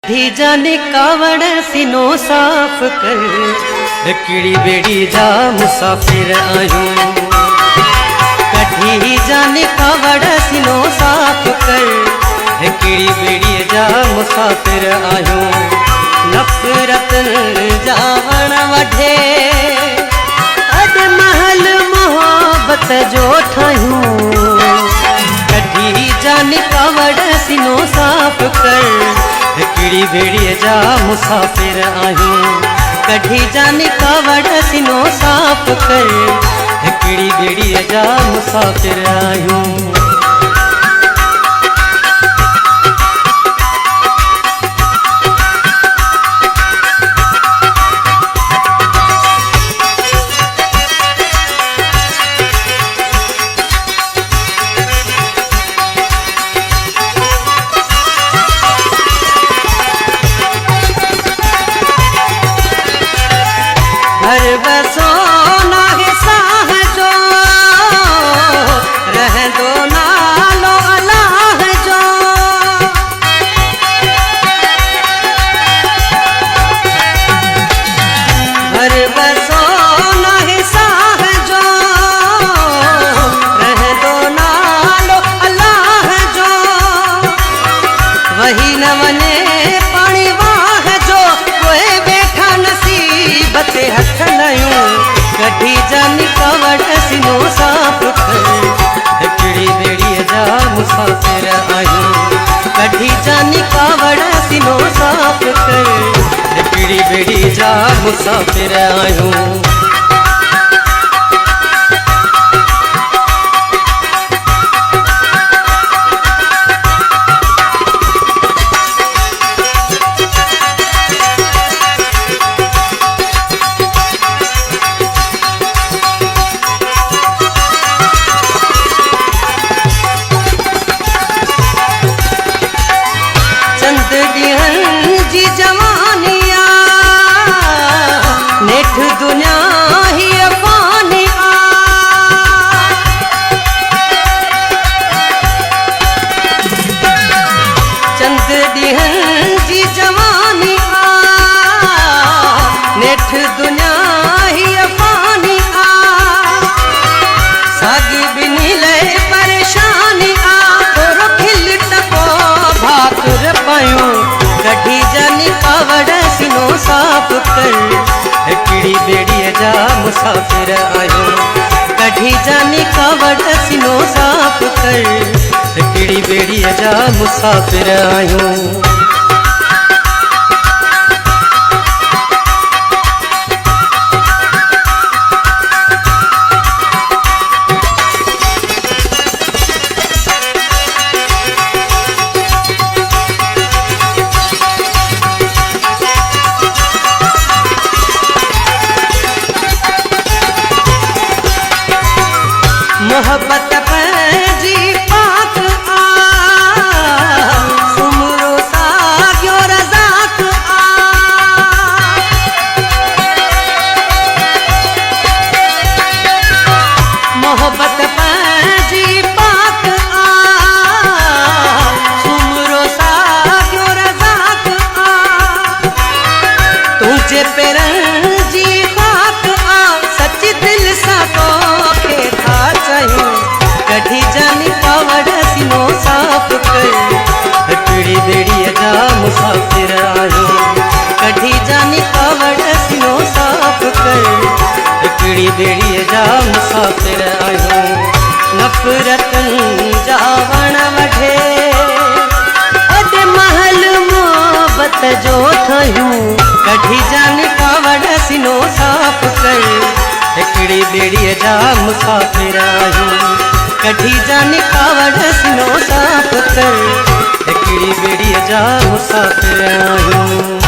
कठी जाने कावड़ सिनो साफ कर, किड़ी बेड़ी जा मुसाफिर आयूं। कठी जाने कावड़ सिनो साफ कर, किड़ी बेड़ी जा मुसाफिर आयूं। नफरत जावण वढे अद महल मोहब्बत जो ठायूं। कठी जाने कावड़ सिनो साफ कर, किड़ी बेड़ी जा मुसाफिर आयूं। कठी जाने कावड़ सिनो साफ कर, किड़ी बेड़ी जा मुसाफिर आयूं। घर बसो ना है साह जो, रह दो ना लो अल्लाह जो। घर बसो ना है साह जो, रह दो ना लो अल्लाह जो। वही न वने पानी वाह जो, कोई बैठा नसीबत हथ नयूं। कठी जाने कावड़ सिनो साफ कर, किड़ी बेड़ी जा मुसाफिर आयूं। कठी जाने कावड़ सिनो साफ कर, किड़ी बेड़ी जा मुसाफिर आयूं। जी जवानिया नेठ दुनिया ही अफानिया। चंद दिहन जी जवानिया नेठ दुनिया ही अफानिया। सागी बिनी ले परेशानिया, तोरो खिल टको भाकुर पायूं। कठी जाने कावड़ सिनो साफ कर, किड़ी बेड़ी जा मुसाफिर आयूं। कठी जाने कावड़ सिनो साफ कर, किड़ी बेड़ी जा मुसाफिर आयूं। मोहब्बत जी पाक आ, सुमरो साग्यो रज़ाक आ। मोहब्बत जी पाक आ, सुमरो साग्यो रज़ाक आ। तुझे पेरन जी खाक आ, सच्ची दिल सा तो के था चाहिए। कठी जाने कावड़ सिनो साफ कर, किड़ी बेड़ी जा मुसाफिर आयूं। कठी जाने कावड़ सिनो साफ कर, किड़ी बेड़ी जा मुसाफिर आयूं। नफरत जावण वढे अद महल मोहब्बत जो ठायूं। कठी जाने कावड़ सिनो साफ कर, किड़ी बेड़ी जा मुसाफिर आयूं। कठी जाने कावड़ सिनो साफ कर, किड़ी बेड़ी जा मुसाफिर आयूं।